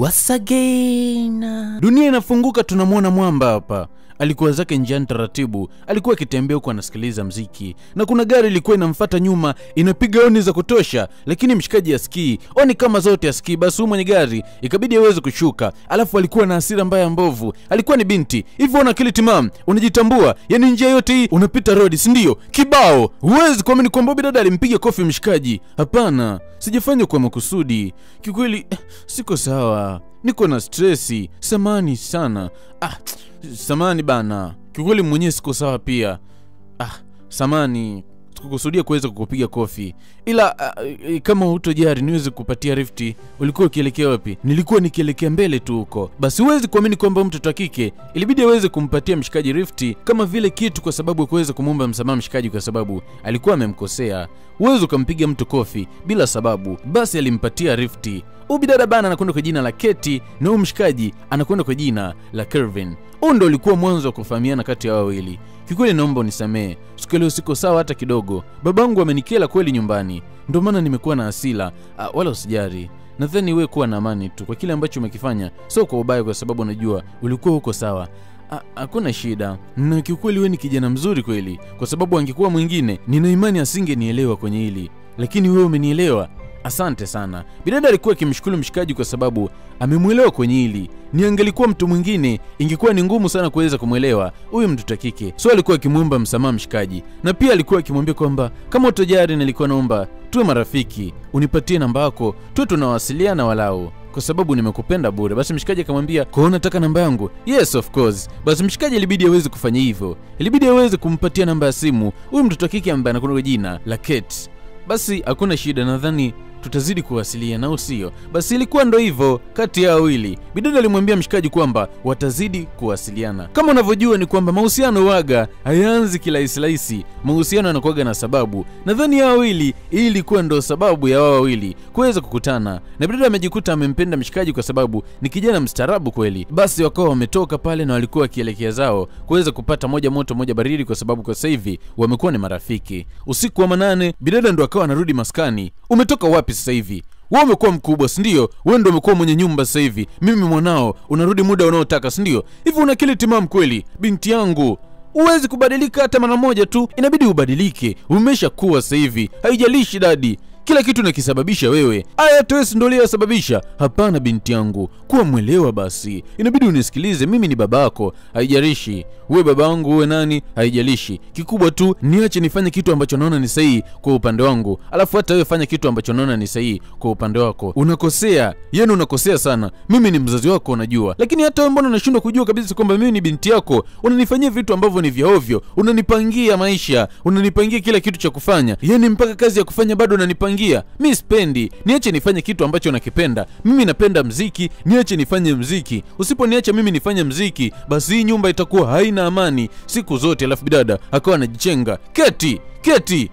Once again. Dunia inafunguka, tunamwona mwamba hapa. Alikuwa zake njiani taratibu, alikuwa akitembea huko anasikiliza mziki. Na kuna gari ilikuwa inamfuata nyuma, inapiga honi za kutosha, lakini mshikaji asikii. Oni kama zote asikii, basi huyu mwenye gari ikabidi aweze kushuka. Alafu alikuwa na hasira mbaya mbovu. Alikuwa ni binti. Hivyo una akili timamu, unajitambua. Yaani njia yote hii unapita road, si ndio? Kibao. Huwezi kuamini kwamba dada alimpiga kofi mshikaji. Hapana, sijafanya kwa makusudi. Kikweli siko sawa. Niko na stressi. Samani sana. Samani bana. Kikweli mwenyewe siko sawa pia. Samani. Sikukusudia kuweza kukupiga kofi. Ila kama hutojari niweze kupatia rifti. Ulikuwa ukielekea wapi? Nilikuwa nikielekea mbele tu huko. Basi huwezi kuamini kwamba mtoto wa kike ilibidi aweze kumpatia mshikaji rifti kama vile kitu, kwa sababu kuweza kumuomba msamaha mshikaji kwa sababu alikuwa amemkosea. Huwezi kumpiga mtu kofi bila sababu. Basi alimpatia rifti. Bidada bana anakwenda kwa jina la Keti na huyu mshikaji anakwenda kwa jina la Kelvin. Ndio ulikuwa mwanzo wa kufahamiana kati ya wawili. Kikweli naomba unisamee. Siku leo siko sawa hata kidogo. Babangu amenikela kweli nyumbani. Ndio maana nimekuwa na hasira. Wala usijari. Nadhani wewe kuwa na amani tu kwa kile ambacho umekifanya. Sio kwa ubaya, kwa sababu najua ulikuwa huko sawa. Hakuna shida. Na kikweli wewe ni kijana mzuri kweli, kwa sababu angekuwa mwingine nina imani asingenielewa kwenye hili. Lakini wewe umenielewa. Asante sana. Bidada alikuwa akimshukuru mshikaji kwa sababu amemuelewa kwenye hili. Ni angelikuwa mtu mwingine ingekuwa ni ngumu sana kuweza kumuelewa huyu mtoto kike. So alikuwa akimuomba msamaha mshikaji, na pia alikuwa akimwambia kwamba kama utojari nilikuwa naomba tuwe marafiki, unipatie namba yako tuwe tunawasiliana walau, kwa sababu nimekupenda bure. Basi mshikaji akamwambia, "Kwa unataka namba yangu?" Yes of course. Basi mshikaji ilibidi aweze kufanya hivyo. Ilibidi aweze kumpatia namba ya simu huyu mtoto kike ambaye anakuwa jina la Kate. Basi hakuna shida, nadhani tutazidi kuwasiliana au sio? Basi ilikuwa ndo hivyo kati ya wawili. Bidada alimwambia mshikaji kwamba watazidi kuwasiliana. Kama unavyojua ni kwamba mahusiano waga hayaanzi kirahisi. Mahusiano yanakuwa na sababu. Nadhani ya wawili hii ilikuwa ndo sababu ya wao wawili kuweza kukutana. Na bidada amejikuta amempenda mshikaji kwa sababu ni kijana mstaarabu kweli. Basi wakawa wametoka pale na walikuwa wakielekea zao kuweza kupata moja moto moja baridi, kwa sababu kwa sasa hivi wamekuwa ni marafiki. Usiku wa manane bidada ndo akawa anarudi maskani. Umetoka wapi sasa hivi? Wewe umekuwa mkubwa, si ndio? Wewe ndio umekuwa mwenye nyumba sasa hivi. Mimi mwanao, unarudi muda unaotaka, si ndio? Hivi una akili timamu kweli? Binti yangu, huwezi kubadilika hata mara moja tu. Inabidi ubadilike. Umeshakuwa sasa hivi. Haijalishi dadi. Kila kitu nakisababisha wewe. Tuwezi ndio leo sababisha. Hapana binti yangu, kuwa mwelewa basi. Inabidi unisikilize, mimi ni babako. Haijalishi wewe babangu uwe nani, haijalishi. Kikubwa tu niache nifanye kitu ambacho naona ni sahihi kwa upande wangu. Alafu hata wewe fanya kitu ambacho naona ni sahihi kwa upande wako. Unakosea. Yaani unakosea sana. Mimi ni mzazi wako unajua. Lakini hata wewe mbona unashindwa kujua kabisa kwamba mimi ni binti yako? Unanifanyia vitu ambavyo ni vya ovyo. Unanipangia maisha. Unanipangia kila kitu cha kufanya. Yaani mpaka kazi ya kufanya bado unanipangia. Mimi sipendi. Niache nifanye kitu ambacho nakipenda. Mimi napenda mziki, niache nifanye mziki. Usiponiacha mimi nifanye mziki, basi hii nyumba itakuwa haina amani siku zote. Alafu bidada akawa anajichenga. Keti.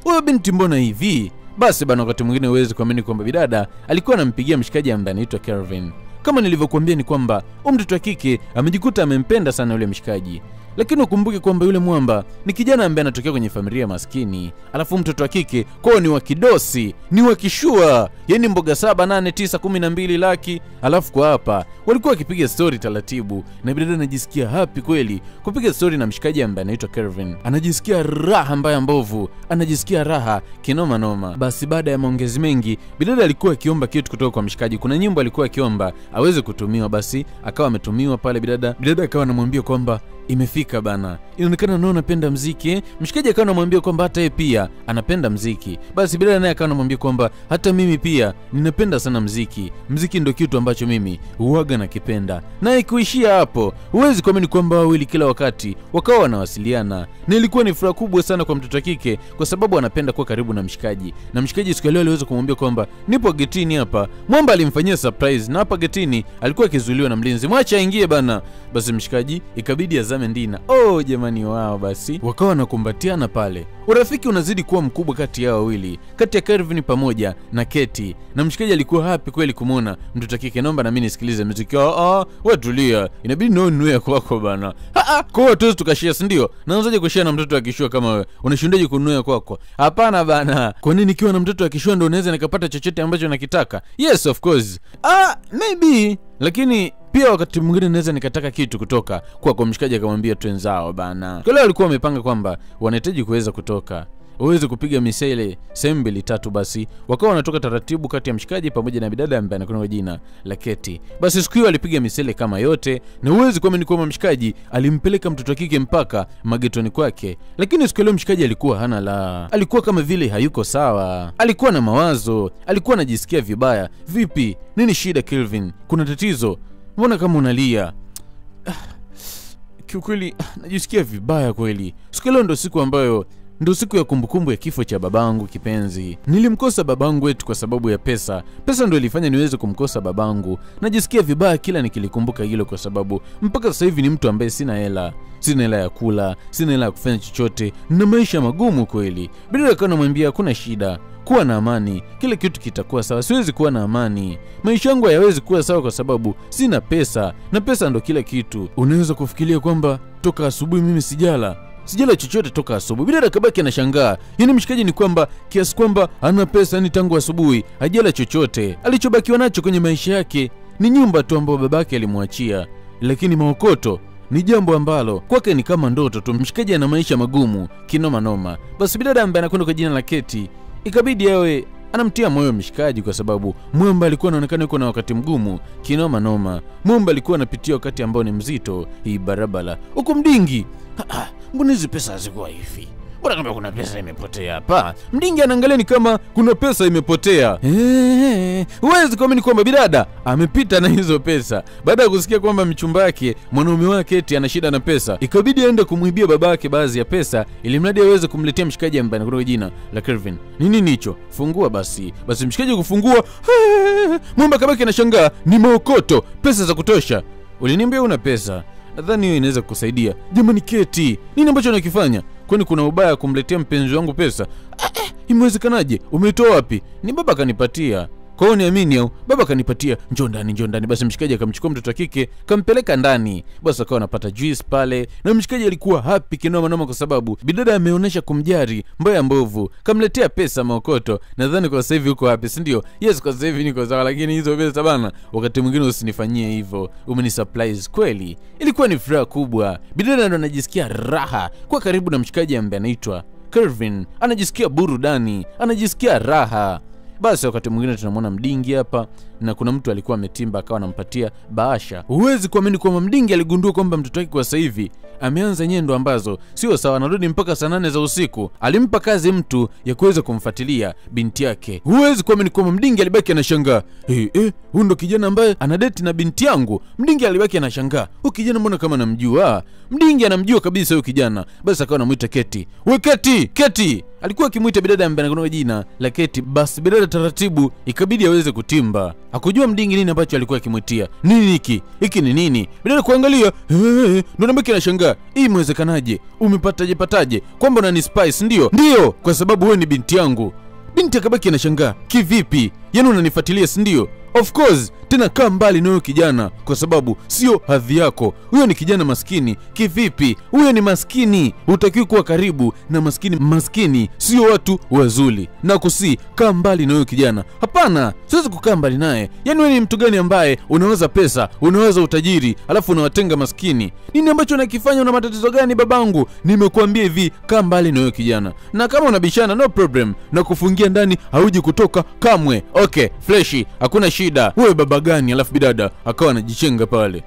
Wewe binti mbona hivi? Basi bana, wakati mwingine uweze kuamini kwamba bidada alikuwa anampigia mshikaji ambaye anaitwa Kelvin. Kama nilivyokuambia ni kwamba mtoto wa kike amejikuta amempenda sana yule mshikaji. Lakini ukumbuke kwamba yule mwamba ni kijana ambaye anatokea kwenye familia maskini. Alafu mtoto wa kike kwao ni wa kidosi, ni wa kishua. Yaani mboga 7, 8, 9, 12 laki. Alafu kwa hapa walikuwa wakipiga story taratibu. Na bidada anajisikia happy kweli kupiga story na mshikaji ambaye anaitwa Kelvin. Anajisikia raha mbaya mbovu. Anajisikia raha kinoma noma. Basi baada ya maongezi mengi, bidada alikuwa akiomba kitu kutoka kwa mshikaji. Kuna nyimbo alikuwa akiomba aweze kutumiwa, basi akawa ametumiwa pale bidada. Bidada akawa anamwambia kwamba imefika bana. Inaonekana nao anapenda mziki. Mshikaji akawa anamwambia kwamba hata yeye pia anapenda mziki. Basi bidada naye akawa anamwambia kwamba hata mimi pia ninapenda sana mziki. Mziki ndio kitu ambacho mimi huaga nakipenda. Na kuishia hapo, huwezi kuamini kwamba wawili kila wakati wakawa wanawasiliana. Na ilikuwa ni furaha kubwa sana kwa mtoto kike kwa sababu anapenda kuwa karibu na mshikaji. Na mshikaji siku leo aliweza kumwambia kwamba nipo getini hapa. Mwamba alimfanyia surprise na hapa getini alikuwa akizuiliwa na mlinzi. Mwacha aingie bana. Basi mshikaji ikabidi amtazame Dina. Jamani wao basi. Wakawa wanakumbatiana pale. Urafiki unazidi kuwa mkubwa kati yao wawili, kati ya Kelvin pamoja na Keti. Na mshikaji alikuwa happy kweli kumuona mtoto kike. Naomba na mimi nisikilize muziki. Wewe tulia. Inabidi nunue kwako bana. Kwa hiyo tuwezi tukashare, si ndio? Naanzaje kushare na mtoto akishua kama wewe? Unashindaje kununua kwako? Hapana bana. Kwa nini nikiwa na mtoto akishua ndio unaweza nikapata chochote ambacho nakitaka? Yes of course. Maybe. Lakini pia wakati mwingine naweza nikataka kitu kutoka kwa mshikaji. Akamwambia twenzao bana. Kwa leo walikuwa wamepanga kwamba wanahitaji kuweza kutoka, waweze kupiga misele sehemu 2-3. Basi wakawa wanatoka taratibu kati ya mshikaji pamoja na bidada ambaye anakuwa kwa jina la Keti. Basi siku hiyo alipiga misele kama yote, na uwezi kuamini kwamba mshikaji alimpeleka mtoto wa kike mpaka magetoni kwake. Lakini siku ile mshikaji alikuwa hana la, alikuwa kama vile hayuko sawa, alikuwa na mawazo, alikuwa anajisikia vibaya. Vipi, nini shida Kelvin? Kuna tatizo? Mbona kama unalia? Kiukweli najisikia vibaya kweli. Siku leo ndo siku ambayo ndo siku ya kumbukumbu ya kifo cha babangu kipenzi. Nilimkosa babangu wetu kwa sababu ya pesa. Pesa ndo ilifanya niweze kumkosa babangu. Najisikia vibaya kila nikilikumbuka hilo, kwa sababu mpaka sasa hivi ni mtu ambaye sina hela. Sina hela ya kula, sina hela ya kufanya chochote, na maisha magumu kweli. Bila akawa anamwambia kuna shida, kuwa na amani, kila kitu kitakuwa sawa. Siwezi kuwa na amani, maisha yangu hayawezi kuwa sawa kwa sababu sina pesa, na pesa ndo kila kitu. Unaweza kufikiria kwamba toka asubuhi mimi sijala chochote toka asubuhi. Bila akabaki anashangaa. Yaani mshikaji ni kwamba kiasi kwamba ana pesa, ni tangu asubuhi hajala chochote. Alichobakiwa nacho kwenye maisha yake ni nyumba tu ambayo babake alimwachia, lakini maokoto ni jambo ambalo kwake ni kama ndoto tu. Mshikaji ana maisha magumu kinoma noma. Basi bidada ambaye anakwenda kwa jina la Keti ikabidi yawe anamtia moyo mshikaji, kwa sababu Mwamba alikuwa anaonekana yuko na wakati mgumu kinoma noma. Mwamba alikuwa anapitia wakati ambao ni mzito hii barabara. Huko Mdingi, mbona hizi pesa hazikuwa hivi? Mbona kama kuna pesa imepotea hapa? Mdingi anaangalia ni kama kuna pesa imepotea. Huwezi kuamini kwamba bidada amepita na hizo pesa. Baada ya kusikia kwamba mchumba wake mwanaume wake eti ana shida na pesa, ikabidi aende kumuibia babake baadhi ya pesa ili mradi aweze kumletea mshikaji ambaye anakuwa jina la Kelvin. Nini hicho? Fungua basi. Basi mshikaji kufungua, Mwamba kabaki anashangaa, ni maokoto, pesa za kutosha. Uliniambia una pesa, nadhani hiyo inaweza kukusaidia. Jamani Keti, nini ambacho unakifanya? Kwani kuna ubaya kumletea mpenzi wangu pesa? Imewezekanaje? Umetoa wapi? Ni baba kanipatia. Kwa hiyo niamini au baba kanipatia? Njoo ndani. Basi mshikaji akamchukua mtoto wa kike kampeleka ndani. Basi akawa anapata juice pale, na mshikaji alikuwa happy kinoma noma kwa sababu bidada ameonyesha kumjari mbaya mbovu, kamletea pesa maokoto. Nadhani kwa sasa hivi uko happy, si ndio? Yes, kwa sasa hivi niko sawa, lakini hizo pesa bana, wakati mwingine usinifanyie hivyo. Umeni surprise kweli. Ilikuwa ni furaha kubwa. Bidada ndo anajisikia raha kwa karibu na mshikaji ambaye anaitwa Kelvin. Anajisikia burudani, anajisikia raha. Basi wakati mwingine tunamwona Mdingi hapa, na kuna mtu alikuwa ametimba akawa anampatia bahasha. Huwezi kuamini kwamba Mdingi aligundua kwamba mtoto wake kwa sasa hivi ameanza nyendo ambazo sio sawa, anarudi mpaka saa 8 za usiku. Alimpa kazi mtu ya kuweza kumfuatilia binti yake. Huwezi kuamini kwamba Mdingi alibaki anashangaa. Huyu ndo kijana ambaye anadeti na binti yangu. Mdingi alibaki anashangaa, huyu kijana mbona kama namjua? Mdingi anamjua kabisa huyu kijana. Basi akawa anamuita Keti. We Keti. Alikuwa akimuita bidada ambaye anakuwa jina la Keti. Basi bidada taratibu ikabidi aweze kutimba. Hakujua Mdingi nini ambacho alikuwa akimuitia. Nini hiki? Hiki ni nini? Bidada kuangalia, ndo nambaki anashangaa. Hii mwezekanaje? Umepataje? Kwamba unani spice ndio? Ndio, kwa sababu wewe ni binti yangu. Binti akabaki anashangaa. Kivipi? Yaani unanifuatilia, si ndio? Of course, tena kaa mbali na huyo kijana kwa sababu sio hadhi yako. Huyo ni kijana maskini. Kivipi? Huyo ni maskini. Hutakiwi kuwa karibu na maskini. Maskini sio watu wazuri. Na kusi kaa mbali na huyo kijana. Hapana, siwezi kukaa mbali naye. Yaani wewe ni mtu gani ambaye unaweza pesa, unaweza utajiri, alafu unawatenga maskini? Nini ambacho unakifanya? Una matatizo gani babangu? Nimekuambia hivi, kaa mbali na huyo kijana. Na kama unabishana, no problem, na kufungia ndani hauji kutoka kamwe. Okay, fleshi, hakuna shida. Wewe baba gani? Alafu bidada akawa anajichenga pale.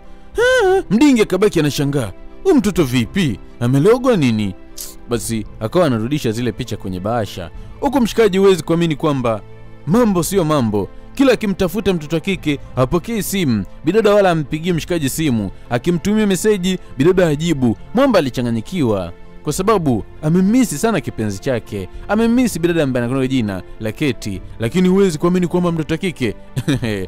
Mdingi akabaki anashangaa, huyu mtoto vipi? Amelogwa nini? Basi akawa anarudisha zile picha kwenye bahasha. Huko mshikaji huwezi kuamini kwamba mambo sio mambo. Kila akimtafuta mtoto wa kike hapokei simu, bidada wala ampigie mshikaji simu. Akimtumia meseji, bidada hajibu. Mwamba alichanganyikiwa. kwa sababu amemisi sana kipenzi chake, amemisi bidada ambaye anakwenda jina la Keti. Lakini huwezi kuamini kwamba mtoto wa kike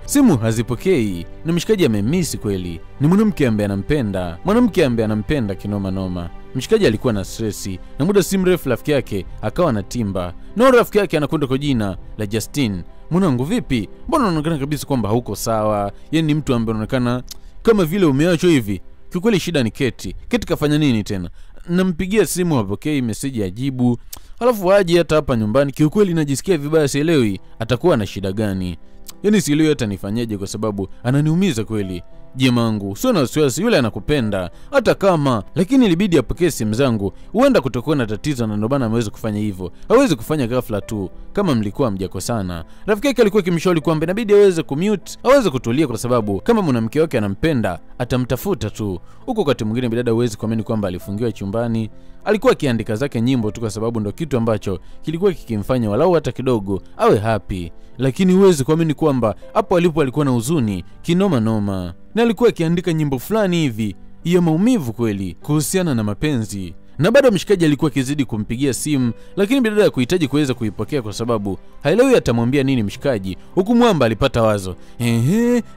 simu hazipokei, na mshikaji amemisi kweli. Ni mwanamke ambaye anampenda, mwanamke ambaye anampenda kinoma noma. Mshikaji alikuwa na stressi, na muda si mrefu rafiki yake akawa na timba, na rafiki yake anakwenda kwa jina la Justin. Mwanangu vipi? Mbona unaonekana kabisa kwamba hauko sawa? Yeye ni mtu ambaye unaonekana kama vile umeachwa hivi. Kiukweli shida ni Keti. Keti kafanya nini tena? Nampigia simu hapokei, message ajibu. Alafu aje hata hapa nyumbani. Kiukweli najisikia vibaya, sielewi atakuwa na shida gani. Yaani sielewi hata nifanyaje kwa sababu ananiumiza kweli. Jemangu, sio na wasiwasi, yule anakupenda hata kama, lakini ilibidi apokee simu zangu. Huenda kutokuwa na tatizo na ndio maana ameweza kufanya hivyo. Hawezi kufanya ghafla tu kama mlikuwa mjakosana. Rafiki yake alikuwa kimshauri kwamba inabidi aweze kumute, aweze kutulia kwa sababu kama mwanamke wake anampenda atamtafuta tu. Huko wakati mwingine bidada huwezi kuamini kwamba alifungiwa chumbani. Alikuwa akiandika zake nyimbo tu kwa sababu ndo kitu ambacho kilikuwa kikimfanya walau hata kidogo awe happy. Lakini huwezi kuamini kwamba hapo alipo alikuwa na huzuni kinoma noma. Na alikuwa akiandika nyimbo fulani hivi ya maumivu kweli kuhusiana na mapenzi. Na bado mshikaji alikuwa kizidi kumpigia simu, lakini bidada ya kuhitaji kuweza kuipokea kwa sababu haielewi atamwambia nini mshikaji. Huku mwamba alipata wazo.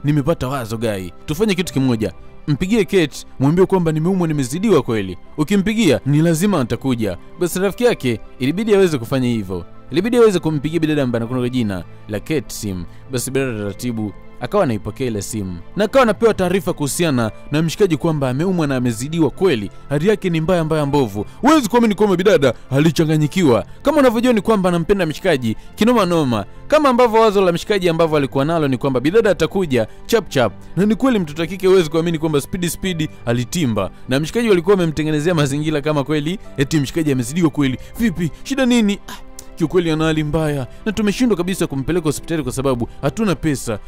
Nimepata wazo gai. Tufanye kitu kimoja. Mpigie Kate, mwambie kwamba nimeumwa, nimezidiwa kweli. Ukimpigia ni lazima atakuja. Basi rafiki yake ilibidi aweze kufanya hivyo. Ilibidi aweze kumpigia bidada ambaye anakuwa jina la Kate simu. Basi bidada taratibu akawa anaipokea ile simu na akawa anapewa taarifa kuhusiana na mshikaji kwamba ameumwa na amezidiwa kweli. Hali yake ni mbaya mbaya mbovu. Huwezi kuamini kwamba bidada alichanganyikiwa. Kama unavyojua ni kwamba anampenda mshikaji kinoma noma. Kama ambavyo wazo la mshikaji ambavyo alikuwa nalo ni kwamba bidada atakuja chap chap. Na ni kweli mtoto kike huwezi kuamini kwamba speed alitimba. Na mshikaji walikuwa wamemtengenezea mazingira kama kweli eti mshikaji amezidiwa kweli. Vipi? Shida nini? Kiukweli ana hali mbaya na tumeshindwa kabisa kumpeleka hospitali kwa sababu hatuna pesa.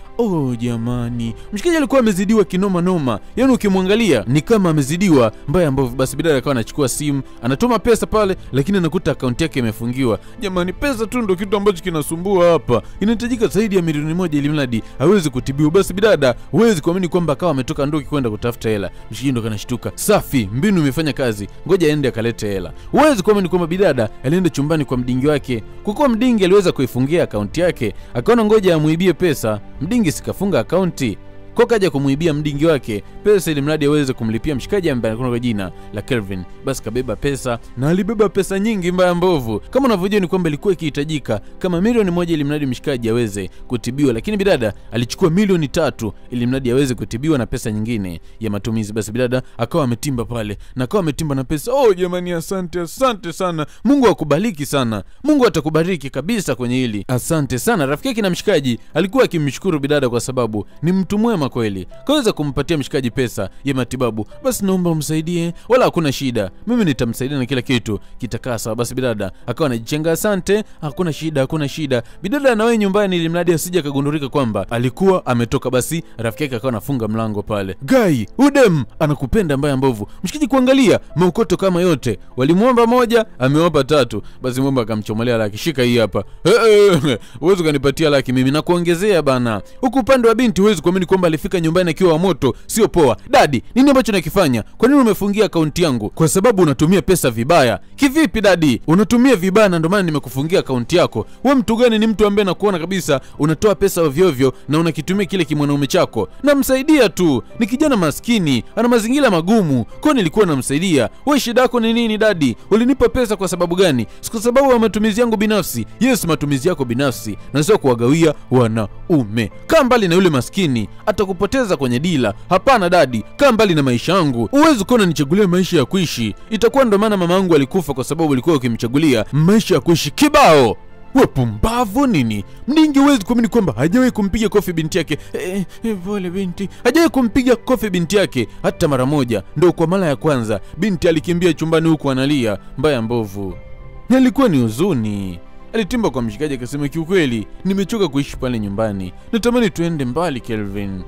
Jamani, mshikaji alikuwa amezidiwa kinoma noma. Yaani ukimwangalia ni kama amezidiwa mbaya ambavyo. Basi bidada akawa anachukua simu, anatuma pesa pale, lakini anakuta akaunti yake imefungiwa. Jamani, pesa tu ndio kitu ambacho kinasumbua hapa. Inahitajika zaidi ya milioni 1 ili mradi aweze kutibiwa. Basi bidada huwezi kuamini kwamba akawa ametoka ndoki kwenda kutafuta hela. Mshikaji ndo kanashtuka. Safi, mbinu imefanya kazi. Ngoja aende akalete hela. Huwezi kuamini kwamba bidada alienda chumbani kwa mdingi wake. Kwa kuwa mdingi aliweza kuifungia akaunti yake, akaona ngoja amuibie pesa. Mdingi sikafunga akaunti. Kwa kaja kumuibia mdingi wake pesa ili mradi aweze kumlipia mshikaji ambaye anakuwa kwa jina la Kelvin. Basi kabeba pesa na alibeba pesa nyingi mbaya mbovu. Kama unavyojua ni kwamba ilikuwa ikihitajika kama milioni 1 ili mradi mshikaji aweze kutibiwa, lakini bidada alichukua milioni 3 ili mradi aweze kutibiwa na pesa nyingine ya matumizi. Basi bidada akawa ametimba pale na akawa ametimba na pesa. Jamani, asante sana. Mungu akubariki sana. Mungu atakubariki kabisa kwenye hili. Asante sana. Rafiki yake na mshikaji alikuwa akimshukuru bidada kwa sababu ni mtu mwema kweli. Kaweza kumpatia mshikaji pesa ya matibabu. Basi naomba umsaidie, wala hakuna shida, mimi nitamsaidia na kila kitu kitakaa sawa. Basi bidada akawa anajichenga, asante, hakuna shida. Bidada anawahi nyumbani ili mradi asije kagundulika kwamba alikuwa ametoka. Basi rafiki yake akawa anafunga mlango pale. Gai, udem anakupenda mbaya mbovu. Mshikaji kuangalia maukoto kama yote. Walimuomba 1, amewapa 3. Basi muomba akamchomolea laki. Shika hii hapa. Uwezo kanipatia laki mimi na kuongezea bana. Huku upande wa binti huwezi kuamini kwamba alifika nyumbani akiwa wa moto, sio poa. Dadi, nini ambacho nakifanya? Kwa nini umefungia akaunti yangu? Kwa sababu unatumia pesa vibaya. Kivipi dadi? Unatumia vibaya na ndio maana nimekufungia akaunti yako. Wewe mtu gani? Ni mtu ambaye nakuona kabisa unatoa pesa ovyo ovyo na unakitumia kile kimwanaume chako. Namsaidia tu. Ni kijana maskini, ana mazingira magumu. Kwa nilikuwa namsaidia. Wewe shida yako ni nini dadi? Ulinipa pesa kwa sababu gani? Kwa sababu ya matumizi yangu binafsi. Yes, matumizi yako binafsi. Na sio kuwagawia wanaume. Kaa mbali na yule maskini. Atakupoteza kwenye dila. Hapana dadi, kaa mbali na maisha yangu. Uwezi kuona nichagulia maisha ya kuishi. Itakuwa ndo maana mama yangu alikufa kwa sababu ulikuwa ukimchagulia maisha ya kuishi kibao. Wewe pumbavu nini? Mdingi huwezi kuamini kwamba hajawahi kumpiga kofi binti yake. Pole binti. Hajawahi kumpiga kofi binti yake hata mara moja. Ndio kwa mara ya kwanza binti alikimbia chumbani huku analia mbaya mbovu. Na ilikuwa ni huzuni. Alitimba kwa mshikaji akasema, kiukweli nimechoka kuishi pale nyumbani. Natamani tuende mbali Kelvin.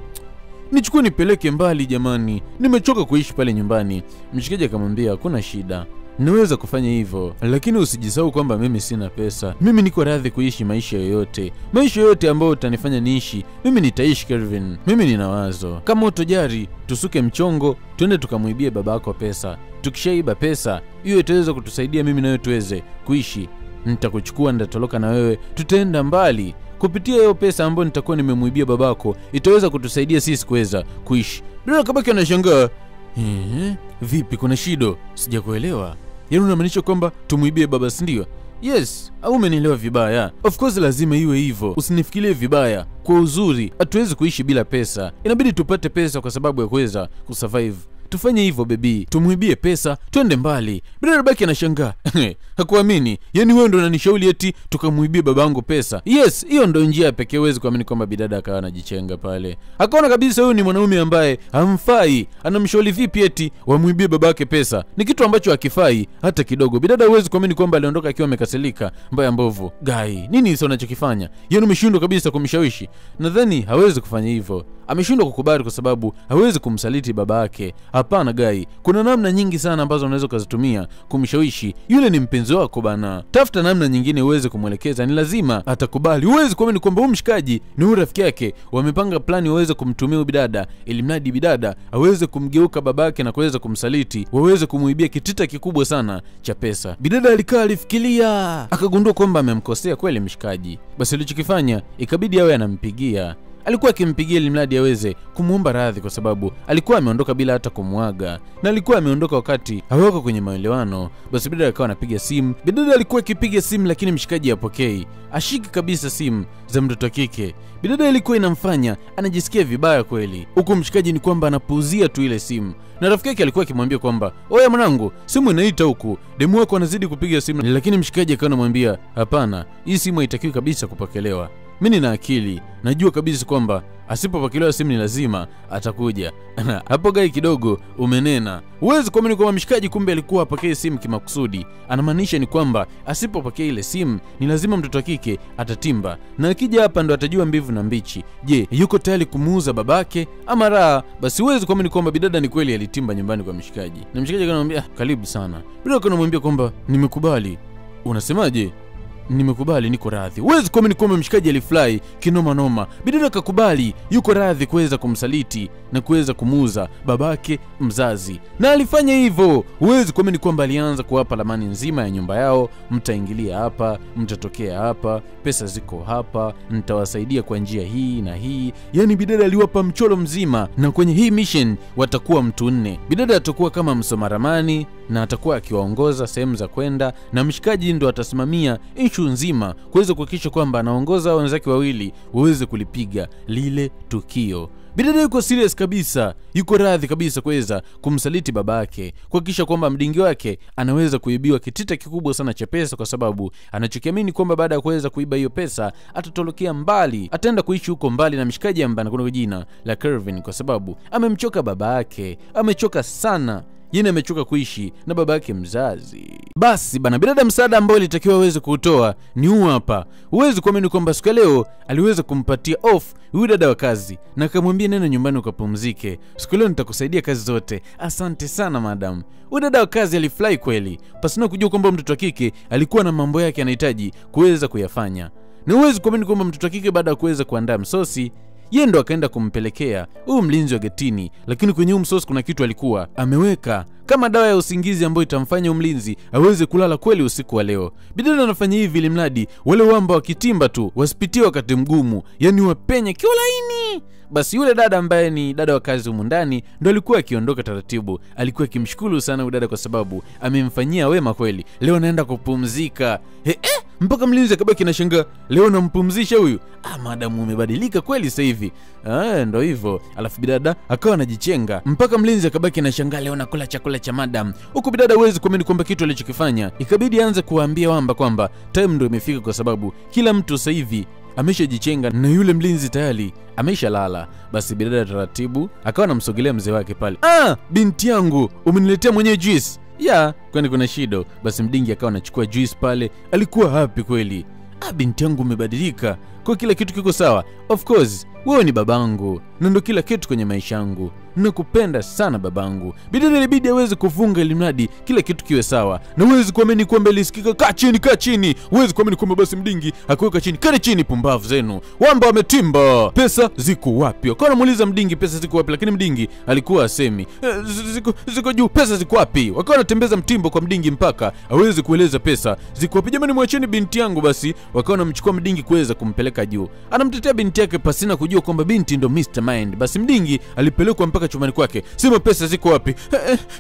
Nichukue nipeleke mbali jamani. Nimechoka kuishi pale nyumbani. Mshikaji akamwambia, hakuna shida. naweza kufanya hivyo, lakini usijisahau kwamba mimi sina pesa. Mimi niko radhi kuishi maisha yoyote ambayo utanifanya niishi. Mimi nitaishi Kelvin. Mimi nina wazo. Kama utojari, tusuke mchongo, twende tukamuibie babako pesa. Tukishaiba pesa, hiyo itaweza kutusaidia mimi na wewe tuweze kuishi. Nitakuchukua, nitatoroka na wewe, tutaenda mbali. Kupitia hiyo pesa ambayo nitakuwa nimemuibia babako, itaweza kutusaidia sisi kuweza kuishi. Bila kabaki anashangaa. Vipi, kuna shido? Sijakuelewa. Yaani unamaanisha kwamba tumuibie baba, si ndio? Yes, au umenielewa vibaya? Of course lazima iwe hivyo. Usinifikirie vibaya. Kwa uzuri, hatuwezi kuishi bila pesa. Inabidi tupate pesa kwa sababu ya kuweza kusurvive. Tufanye hivyo baby. Tumuibie pesa, twende mbali. Bila baki anashangaa. Hakuamini. Yaani wewe ndo unanishauri eti tukamuibie babangu pesa. Yes, hiyo ndo njia pekee. Huwezi kuamini kwamba bidada akawa anajichenga pale. Akaona kabisa huyu ni mwanaume ambaye hamfai. Anamshauri vipi eti wamuibie babake pesa? Ni kitu ambacho hakifai hata kidogo. Bidada huwezi kuamini kwamba aliondoka akiwa amekasirika mbaya mbovu. Guy, nini hicho unachokifanya? Yaani umeshindwa kabisa kumshawishi. Nadhani hawezi kufanya hivyo. Ameshindwa kukubali kwa sababu hawezi kumsaliti babake. Hapana Guy, kuna namna nyingi sana ambazo unaweza kuzitumia kumshawishi. Yule ni mpenzi wako bana. Tafuta namna nyingine uweze kumwelekeza, ni lazima atakubali. Huwezi kuamini kwamba huyu mshikaji ni huyu rafiki yake. Wamepanga plani waweze kumtumia bidada ili mradi bidada aweze kumgeuka babake na kuweza kumsaliti, waweze kumuibia kitita kikubwa sana cha pesa. Bidada alikaa alifikiria, akagundua kwamba amemkosea kweli mshikaji. Basi alichokifanya ikabidi awe anampigia. Alikuwa akimpigia ili mradi aweze kumuomba radhi kwa sababu alikuwa ameondoka bila hata kumuaga, na alikuwa ameondoka wakati hawako kwenye maelewano. Basi bidada akawa anapiga simu. Bidada alikuwa akipiga simu lakini mshikaji hapokei. Ashiki kabisa simu za mtoto kike. Bidada ilikuwa inamfanya anajisikia vibaya kweli. Huko mshikaji ni kwamba anapuuzia tu ile simu. Na rafiki yake alikuwa akimwambia kwamba, "Oya mwanangu, simu inaita huku. Demu wako anazidi kupiga simu." Lakini mshikaji akawa anamwambia, "Hapana, hii simu haitakiwi kabisa kupokelewa. Mimi nina akili, najua kabisa kwamba asipopokelewa simu ni lazima atakuja." Hapo Guy kidogo umenena. Huwezi kuamini kwamba mshikaji kumbe alikuwa apokee simu kimakusudi. Anamaanisha ni kwamba asipopokea ile simu ni lazima mtoto kike atatimba, na akija hapa ndo atajua mbivu na mbichi. Je, yuko tayari kumuuza babake ama raha? Basi huwezi kuamini kwamba bidada ni kweli alitimba nyumbani kwa mshikaji. Na mshikaji akamwambia, "Karibu sana." Bidada akamwambia kwamba, "Nimekubali." "Unasemaje?" "Nimekubali, niko radhi." Huwezi kuamini kwamba mshikaji alifly kinoma noma. Bidada akakubali, yuko radhi kuweza kumsaliti na kuweza kumuuza babake mzazi. Na alifanya hivyo. Huwezi kuamini kwamba alianza kuwapa ramani nzima ya nyumba yao. Mtaingilia hapa, mtatokea hapa, pesa ziko hapa, nitawasaidia kwa njia hii na hii. Yaani bidada aliwapa mchoro mzima, na kwenye hii mission watakuwa mtu 4. Bidada atakuwa kama msoma ramani na atakuwa akiwaongoza sehemu za kwenda, na mshikaji ndo atasimamia issue nzima kuweza kuhakikisha kwamba anaongoza wenzake wawili waweze kulipiga lile tukio. Bidada yuko serious kabisa, yuko radhi kabisa kuweza kumsaliti babake, kuhakikisha kwamba mdingi wake anaweza kuibiwa kitita kikubwa sana cha pesa, kwa sababu anachokiamini kwamba baada ya kuweza kuiba hiyo pesa atatolokea mbali, ataenda kuishi huko mbali na mshikaji ambaye anakwenda kwa jina la Kelvin, kwa sababu amemchoka babake, amechoka sana. Yeye amechoka kuishi na babake mzazi. Basi bana, bidada msaada ambao alitakiwa aweze kutoa ni huu hapa. Huwezi kuamini kwamba siku leo aliweza kumpatia off huyu dada wa kazi, na akamwambia nenda nyumbani ukapumzike. Siku leo nitakusaidia kazi zote. Asante sana madam. Huyu dada wa kazi alifly kweli, pasina kujua kwamba mtoto wa kike alikuwa na mambo yake anahitaji kuweza kuyafanya. Na huwezi kuamini kwamba mtoto wa kike baada ya kuweza kuandaa msosi, yeye ndo akaenda kumpelekea huyu mlinzi wa getini, lakini kwenye huyu msosi kuna kitu alikuwa ameweka kama dawa ya usingizi ambayo itamfanya mlinzi aweze kulala kweli usiku wa leo. Bidada anafanya hivi ili mradi wale wamba wakitimba tu wasipitie wakati mgumu, yani wapenye kiulaini. Basi yule dada ambaye ni dada wa kazi humu ndani ndo alikuwa akiondoka taratibu. Alikuwa akimshukuru sana yule dada kwa sababu amemfanyia wema kweli. Leo naenda kupumzika. Mpaka mlinzi akabaki anashangaa, leo nampumzisha huyu? Madamu umebadilika kweli sasa hivi. Ndo hivyo. Alafu bidada akawa anajichenga, mpaka mlinzi akabaki anashangaa, leo nakula chakula cha madam. Huko bidada huwezi kuamini kwamba kitu alichokifanya ikabidi aanze kuwaambia wamba kwamba time ndo imefika, kwa sababu kila mtu sasa hivi ameshajichenga na yule mlinzi tayari ameshalala. Basi bidada taratibu akawa anamsogelea mzee wake pale. Binti yangu, umeniletea mwenyewe juice? Ya, kwani kuna shido? Basi mdingi akawa anachukua juice pale. Alikuwa happy kweli. Binti yangu umebadilika. kwa kila kitu kiko sawa. Of course, wewe ni babangu na ndo kila kitu kwenye maisha yangu. Nakupenda sana babangu. Bidada ilibidi aweze kufunga ilimradi kila kitu kiwe sawa. Na uwezi kuamini kwamba ilisikika kaa chini. Uwezi kuamini kwamba basi Mdingi akuweka chini. Kani chini pumbavu zenu. Wamba wametimba. Pesa ziko wapi? Wakawa wanamuuliza Mdingi pesa ziko wapi, lakini Mdingi alikuwa asemi. Ziko juu, pesa ziko wapi? Wakawa wanatembeza mtimbo kwa Mdingi mpaka aweze kueleza pesa ziko wapi. Jamani mwacheni binti yangu basi. Wakawa wanamchukua Mdingi kuweza kumpeleka juu. Anamtetea binti yake pasina kujua kwamba binti ndo Mr. Mind. Basi Mdingi alipelekwa mpaka chumani kwake. Sema pesa ziko wapi?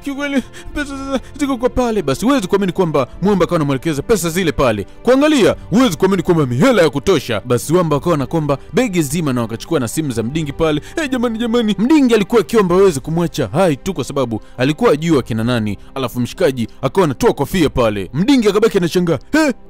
Kikweli pesa ziko kwa pale. Basi uwezi kuamini kwamba Mwamba akawa anamwelekeza pesa zile pale. Kuangalia, uwezi kuamini kwamba mihela ya kutosha. Basi Wamba akawa anakomba begi zima na wakachukua na simu za Mdingi pale. Jamani. Mdingi alikuwa akiomba aweze kumwacha hai tu kwa sababu alikuwa ajua kina nani. Alafu mshikaji akawa anatoa kofia pale. Mdingi akabaki anashangaa.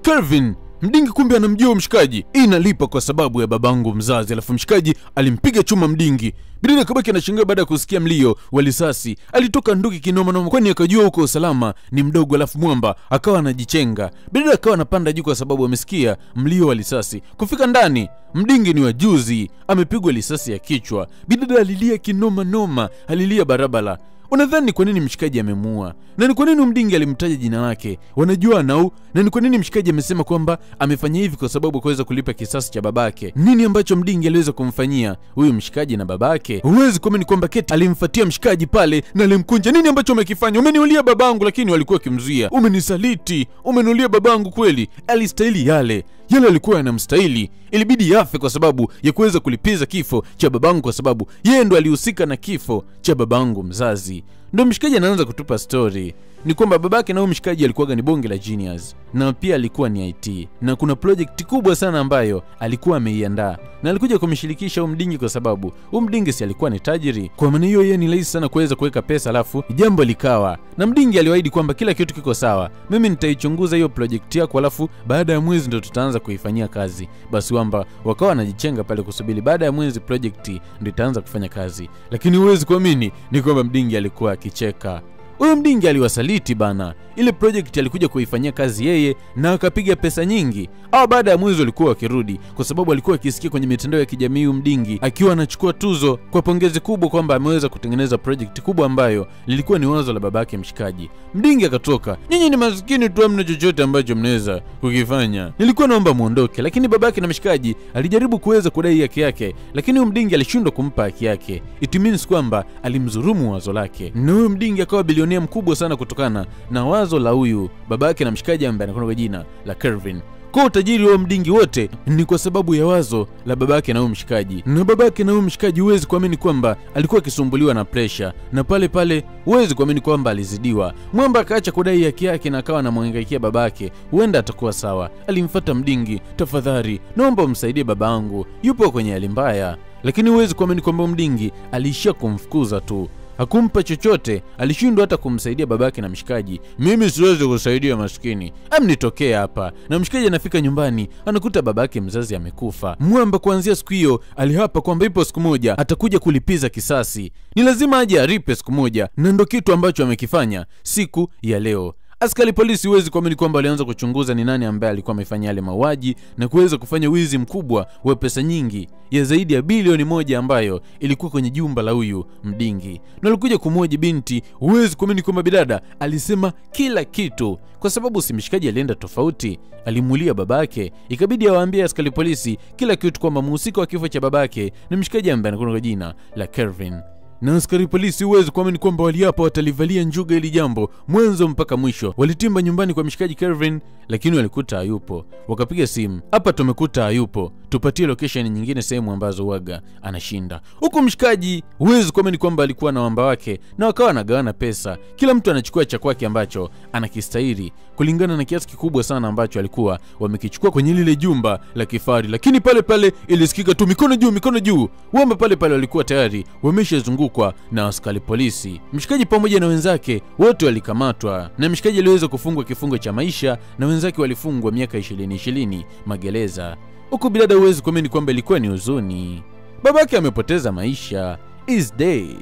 Kelvin, Mdingi kumbe anamjua mshikaji. Inalipa kwa sababu ya babangu mzazi. Alafu mshikaji alimpiga chuma Mdingi. Bidada akabaki anashangaa baada ya kusikia mlio wa risasi. Alitoka nduki kinoma kwani akajua huko usalama ni mdogo. Alafu Mwamba akawa anajichenga. Bidada akawa anapanda juu kwa sababu amesikia mlio wa risasi. Kufika ndani, Mdingi ni wajuzi, amepigwa risasi ya kichwa. Bidada alilia kinoma, alilia barabara. Unadhani kwa nini mshikaji amemuua? Na ni kwa nini Mdingi alimtaja jina lake? Wanajua nao? Na ni kwa nini mshikaji amesema kwamba amefanya hivi kwa sababu kuweza kulipa kisasi cha babake? Nini ambacho Mdingi aliweza kumfanyia huyu mshikaji na babake? Huwezi kuamini kwamba Keti alimfuatia mshikaji pale na alimkunja. Nini ambacho umekifanya? Umeniulia babangu, lakini walikuwa kimzuia. Umenisaliti, umenulia babangu kweli. Alistahili yale alikuwa anamstahili. Ilibidi yafe kwa sababu ya kuweza kulipiza kifo cha babangu, kwa sababu yeye ndo alihusika na kifo cha babangu mzazi. Ndo mshikaji anaanza kutupa story. Ni kwamba babake na huyu mshikaji alikuwa ni bonge la genius, na pia alikuwa ni IT, na kuna project kubwa sana ambayo alikuwa ameiandaa, na alikuja kumshirikisha huyu Mdingi kwa sababu huyu Mdingi si alikuwa ni tajiri. Kwa maana hiyo yeye ni rahisi sana kuweza kuweka pesa. Alafu jambo likawa na Mdingi aliwaahidi kwamba kila kitu kiko sawa, mimi nitaichunguza hiyo project yako, alafu baada ya mwezi ndo tutaanza kuifanyia kazi. Basi Wamba wakawa wanajichenga pale kusubiri baada ya mwezi project ndo itaanza kufanya kazi. Lakini huwezi kuamini ni kwamba Mdingi alikuwa akicheka. Huyu Mdingi aliwasaliti bana. Ile project alikuja kuifanyia kazi yeye na akapiga pesa nyingi. Baada ya mwezi alikuwa akirudi kwa sababu alikuwa akisikia kwenye mitandao ya kijamii Mdingi akiwa anachukua tuzo kwa pongezi kubwa kwamba ameweza kutengeneza project kubwa ambayo lilikuwa ni wazo la babake mshikaji. Mdingi akatoka, nyinyi ni maskini tu, hamna chochote ambacho mnaweza kukifanya. Nilikuwa naomba muondoke, lakini babake na mshikaji alijaribu kuweza kudai haki yake, lakini huyu Mdingi alishindwa kumpa haki yake. It means kwamba alimdhulumu wazo lake. Na huyu Mdingi akawa bilionea mkubwa sana kutokana na wazo la huyu babake na mshikaji ambaye anakuwa kwa jina la Kelvin. Kwa utajiri wa Mdingi wote ni kwa sababu ya wazo la babake na huyu mshikaji. Na babake na huyu mshikaji huwezi kuamini kwamba alikuwa akisumbuliwa na pressure, na pale huwezi kuamini kwamba alizidiwa. Mwamba akaacha kudai haki yake na akawa anamhangaikia babake, huenda atakuwa sawa. Alimfuata Mdingi, tafadhali naomba umsaidie babangu, yupo kwenye hali mbaya. Lakini huwezi kuamini kwamba Mdingi aliishia kumfukuza tu. Hakumpa chochote, alishindwa hata kumsaidia babake na mshikaji. Mimi siwezi kusaidia maskini, nitokee hapa. Na mshikaji anafika nyumbani, anakuta babake mzazi amekufa. Mwamba kuanzia siku hiyo alihapa kwamba ipo siku moja atakuja kulipiza kisasi. Ni lazima aje aripe siku moja, na ndo kitu ambacho amekifanya siku ya leo. Askari polisi huwezi kuamini kwamba walianza kuchunguza ni nani ambaye alikuwa amefanya yale mauaji na kuweza kufanya wizi mkubwa wa pesa nyingi ya zaidi ya bilioni 1 ambayo ilikuwa kwenye jumba la huyu Mdingi. Na alikuja kumhoji binti, huwezi kuamini kwamba bidada alisema kila kitu kwa sababu si mshikaji alienda tofauti. Alimulia babake, ikabidi awaambie askari polisi kila kitu kwamba mhusika wa kifo cha babake ni mshikaji ambaye anakuwa kwa jina la Kelvin. Na askari polisi huwezi kuamini kwamba waliapa watalivalia njuga ili jambo mwanzo mpaka mwisho. Walitimba nyumbani kwa mshikaji Kelvin, lakini walikuta hayupo. Wakapiga simu, hapa tumekuta hayupo, tupatie location nyingine sehemu ambazo waga anashinda. Huko mshikaji huwezi kuamini kwamba alikuwa na wamba wake na wakawa wanagawana pesa. Kila mtu anachukua cha kwake ambacho anakistahili kulingana na kiasi kikubwa sana ambacho alikuwa wamekichukua kwenye lile jumba la kifari. Lakini pale ilisikika tu mikono juu. Wamba pale walikuwa tayari wameshazungukwa na askari polisi. Mshikaji pamoja na wenzake wote walikamatwa, na mshikaji aliweza kufungwa kifungo cha maisha na wenzake walifungwa miaka 20 magereza. Huko bidada huwezi kuamini kwamba ilikuwa ni huzuni. Babake amepoteza maisha, is dead.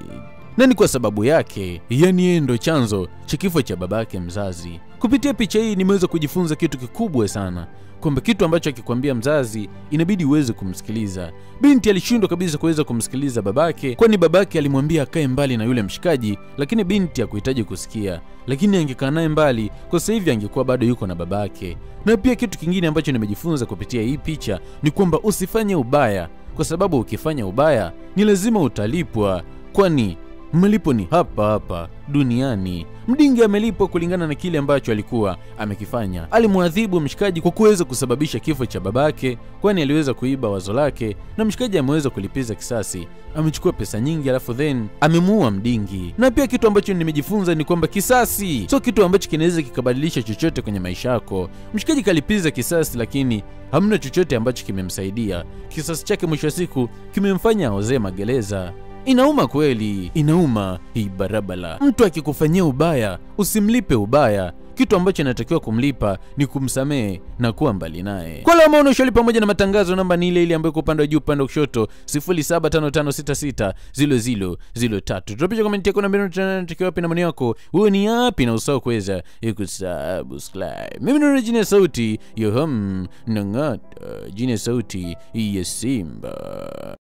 na ni kwa sababu yake, yani yeye ndo chanzo cha kifo cha babake mzazi. Kupitia picha hii nimeweza kujifunza kitu kikubwa sana, kwamba kitu ambacho akikwambia mzazi inabidi uweze kumsikiliza. Binti alishindwa kabisa kuweza kumsikiliza babake, kwani babake alimwambia akae mbali na yule mshikaji, lakini binti hakuhitaji kusikia. Lakini angekaa naye mbali, kwa sasa hivi angekuwa bado yuko na babake. Na pia kitu kingine ambacho nimejifunza kupitia hii picha ni kwamba usifanye ubaya, kwa sababu ukifanya ubaya ni lazima utalipwa, kwani malipo ni hapa hapa duniani. Mdingi amelipwa kulingana na kile ambacho alikuwa amekifanya. Alimwadhibu mshikaji kwa kuweza kusababisha kifo cha babake, kwani aliweza kuiba wazo lake, na mshikaji ameweza kulipiza kisasi. Amechukua pesa nyingi alafu then amemuua Mdingi. Na pia kitu ambacho nimejifunza ni kwamba kisasi sio kitu ambacho kinaweza kikabadilisha chochote kwenye maisha yako. Mshikaji kalipiza kisasi, lakini hamna chochote ambacho kimemsaidia. Kisasi chake mwisho wa siku kimemfanya aozee magereza. Inauma kweli, inauma hii barabara. Mtu akikufanyia ubaya, usimlipe ubaya. Kitu ambacho anatakiwa kumlipa ni kumsamehe na kuwa mbali naye. Kwa leo maono sholi pamoja na matangazo, namba ni ile ambayo iko upande wa juu upande wa kushoto 0755660003. Tunapisha comment yako na mbinu tunatakiwa wapi na maoni yako. Wewe ni yapi na usahau kuweza kusubscribe. Mimi ni Jine Sauti, yo nangata Jine Sauti ya Simba.